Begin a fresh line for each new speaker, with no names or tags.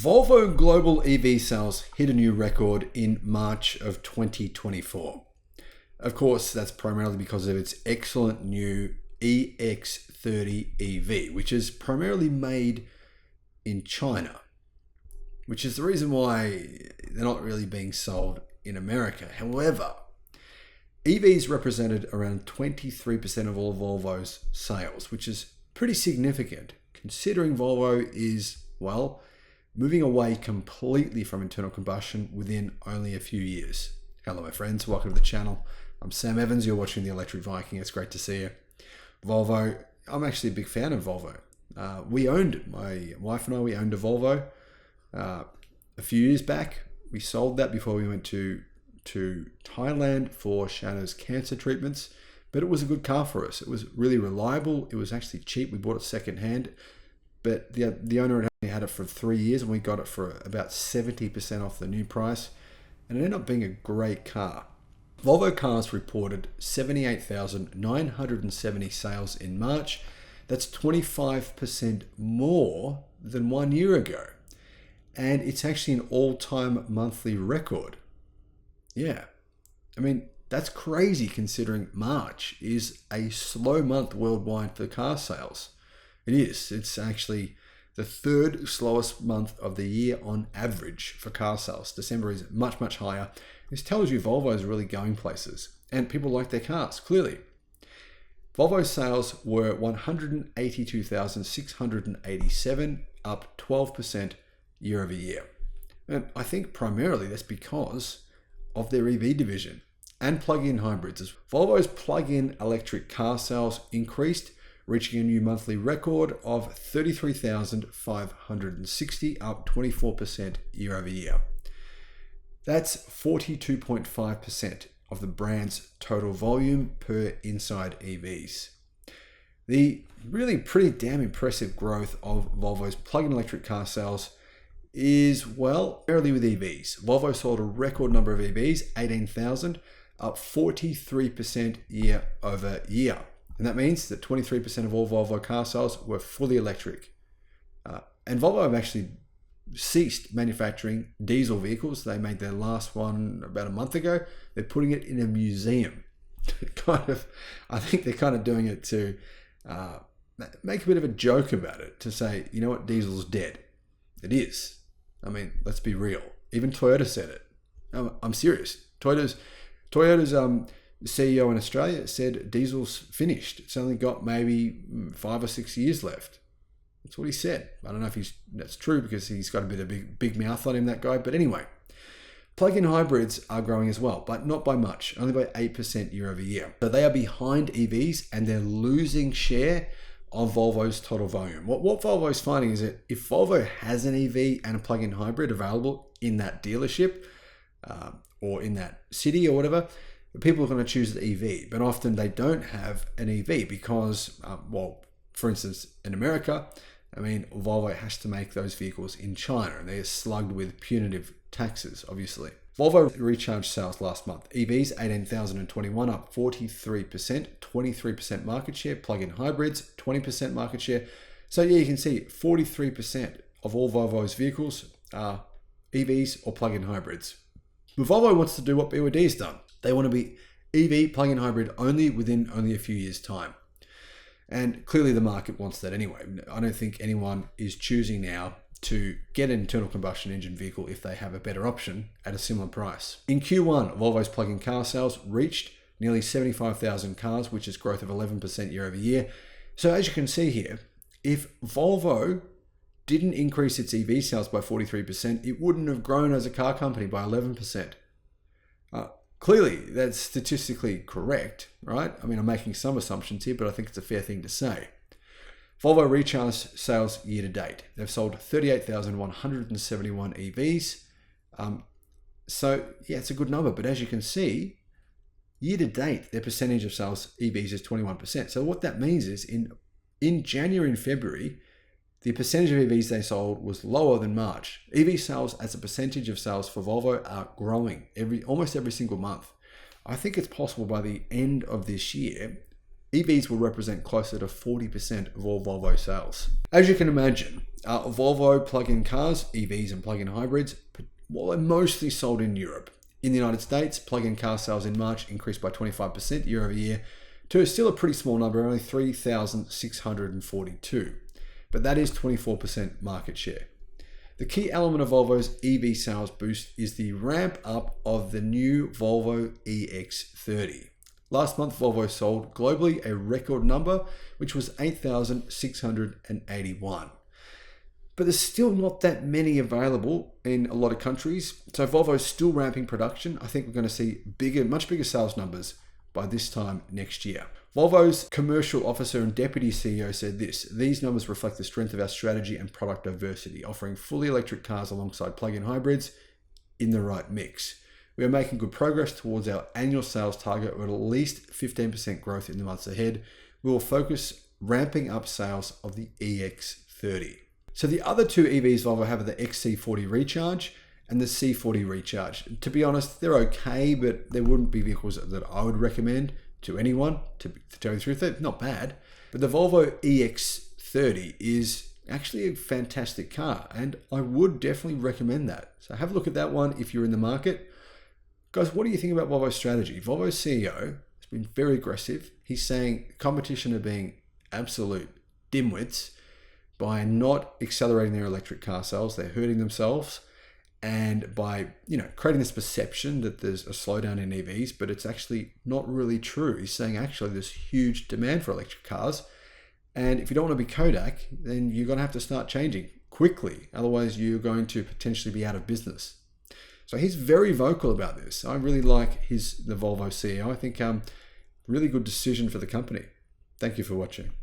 Volvo Global EV Sales hit a new record in March of 2024. Of course, that's primarily because of its excellent new EX30 EV, which is primarily made in China, which is the reason why they're not really being sold in America. However, EVs represented around 23% of all Volvo's sales, which is pretty significant considering Volvo is, well, moving away completely from internal combustion within only a few years. Hello, my friends. Welcome to the channel. I'm Sam Evans. You're watching the Electric Viking. It's great to see you. Volvo, I'm actually a big fan of Volvo. My wife and I, we owned a Volvo a few years back. We sold that before we went to Thailand for Shanna's cancer treatments, but it was a good car for us. It was really reliable. It was actually cheap. We bought it secondhand, but the owner had only had it for 3 years, and we got it for about 70% off the new price, and it ended up being a great car. Volvo Cars reported 78,970 sales in March. That's 25% more than 1 year ago, and it's actually an all-time monthly record. Yeah, I mean, that's crazy considering March is a slow month worldwide for car sales. It is. It's actually the third slowest month of the year on average for car sales. December is much, much higher. This tells you Volvo is really going places and people like their cars, clearly. Volvo sales were 182,687, up 12% year over year. And I think primarily that's because of their EV division and plug-in hybrids. Volvo's plug-in electric car sales increased, reaching a new monthly record of 33,560, up 24% year over year. That's 42.5% of the brand's total volume per inside EVs. The really pretty damn impressive growth of Volvo's plug-in electric car sales is, well, primarily with EVs. Volvo sold a record number of EVs, 18,000, up 43% year over year. And that means that 23% of all Volvo car sales were fully electric. And Volvo have actually ceased manufacturing diesel vehicles. They made their last one about a month ago. They're putting it in a museum. I think they're kind of doing it to make a bit of a joke about it, to say, you know what, diesel's dead. It is. I mean, let's be real. Even Toyota said it. I'm serious. Toyota's CEO in Australia said diesel's finished. It's only got maybe 5 or 6 years left. That's what he said. I don't know if that's true because he's got a bit of big mouth on him, that guy. But anyway, plug-in hybrids are growing as well, but not by much, only by 8% year over year. So they are behind EVs and they're losing share of Volvo's total volume. What Volvo is finding is that if Volvo has an EV and a plug-in hybrid available in that dealership or in that city or whatever, people are going to choose the EV. But often they don't have an EV because, for instance, in America, I mean, Volvo has to make those vehicles in China and they're slugged with punitive taxes, obviously. Volvo recharge sales last month. EVs, 18,021, up 43%, 23% market share. Plug-in hybrids, 20% market share. So yeah, you can see 43% of all Volvo's vehicles are EVs or plug-in hybrids. But Volvo wants to do what BYD has done. They want to be EV plug-in hybrid only within only a few years' time. And clearly the market wants that anyway. I don't think anyone is choosing now to get an internal combustion engine vehicle if they have a better option at a similar price. In Q1, Volvo's plug-in car sales reached nearly 75,000 cars, which is growth of 11% year over year. So as you can see here, if Volvo didn't increase its EV sales by 43%, it wouldn't have grown as a car company by 11%. Clearly, that's statistically correct, right? I mean, I'm making some assumptions here, but I think it's a fair thing to say. Volvo recharge sales year to date. They've sold 38,171 EVs. So yeah, it's a good number, but as you can see, year to date, their percentage of sales EVs is 21%. So what that means is in January and February, the percentage of EVs they sold was lower than March. EV sales as a percentage of sales for Volvo are growing almost every single month. I think it's possible by the end of this year, EVs will represent closer to 40% of all Volvo sales. As you can imagine, Volvo plug-in cars, EVs and plug-in hybrids, are mostly sold in Europe. In the United States, plug-in car sales in March increased by 25% year over year to still a pretty small number, only 3,642. But that is 24% market share. The key element of Volvo's EV sales boost is the ramp up of the new Volvo EX30. Last month, Volvo sold globally a record number, which was 8,681. But there's still not that many available in a lot of countries. So Volvo's still ramping production. I think we're going to see much bigger sales numbers by this time next year. Volvo's commercial officer and deputy CEO said this: "These numbers reflect the strength of our strategy and product diversity, offering fully electric cars alongside plug-in hybrids in the right mix. We are making good progress towards our annual sales target of at least 15% growth in the months ahead. We will focus ramping up sales of the EX30. So the other two EVs Volvo have are the XC40 Recharge and the C40 Recharge. To be honest, they're okay, but they wouldn't be vehicles that I would recommend to anyone, to tell you the truth. They're not bad. But the Volvo EX30 is actually a fantastic car, and I would definitely recommend that. So have a look at that one if you're in the market. Guys, what do you think about Volvo's strategy? Volvo's CEO has been very aggressive. He's saying competition are being absolute dimwits by not accelerating their electric car sales. They're hurting themselves, and by creating this perception that there's a slowdown in EVs, but it's actually not really true. He's saying actually there's huge demand for electric cars, and if you don't want to be Kodak, then you're going to have to start changing quickly. Otherwise, you're going to potentially be out of business. So he's very vocal about this. I really like the Volvo CEO. I think really good decision for the company. Thank you for watching.